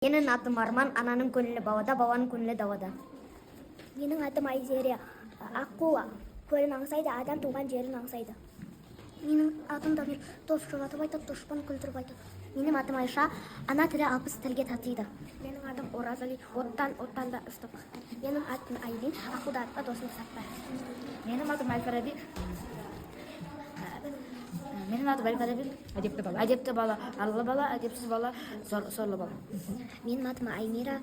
Менің атым Арман, ананың көңілі бауада, бабаның көңілі давада. Менің атым Айзере, аққуа, көлін аңсайды, адам туған жерін аңсайды. Менің атым Дамир, дос жолатып айтады, дұшпан күлдіріп айтады. Менің атым Айша, ана тілі 60 тілге татиды. Менің атым Оразали, оттан да ыстық. Менің атым Айдин, аққуда атпа досын сатпа. Менің атым Әл-Фараби. Менің атым Әл-Фараби. Әдепті бала, арлы бала, әдепсіз бала, сорлы бала. Менің атым Аймира,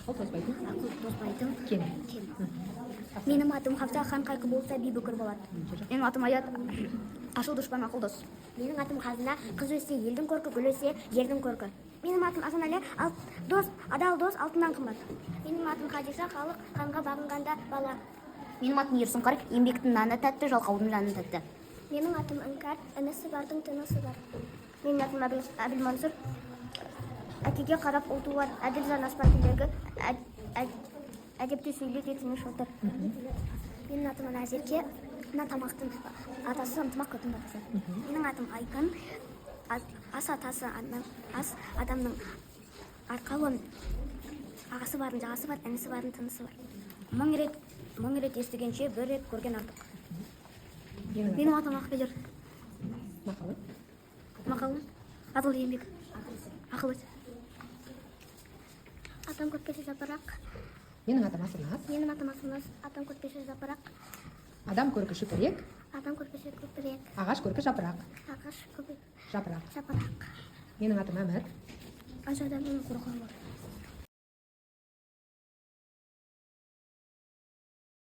Ақыл тоспайтын кем. Менің атым Хавса, хан қайқы болса би бүкір болады. Менің атым Аят, ашу дұшпан ақыл дос. Менің атым Қазына, қыз өссе елдің көркі, гүл өссе ердің көркі. Менің атым Асанәлі, адал дос алтыннан қымбат. Менің атым Хадиша, халық ханға бағынғанда бала. Менің атым Ерсұңқар, еңбектің наны тәтті, жалқаудың жаны тәтті. Менің атым Іңкәр, інісі бардың тынысы бар. Менің атым Әбілмансұр, әкеге қарап ұл туар, әділ жан аспан тілегі, әдепті сөйлеуге тыныш отыр. Менің атым Назерке, мына тамақтың атасы ынтымақ көтін батысы. Менің атым Айкын, ас атасы ас адамның арқауын, ағасы барын жағасы бар, інісі барын тынысы бар. Мың рет естігенше бір рет көрген артық. Менің атым Ақбелер, Мақалы адыл еңбек, ақыл өт. Атам көтпесі жапырақ, Менің атым Асырназ. менің атым Асылназ, атам көтпесі жапырақ, Адам көркі шүпірек, атам көтпесі көпірек, ағаш көркі жапырақ. ағаш көпірек, Жапырақ. жапырақ. Менің атым Әмір. Аш адамның қорқуы бар.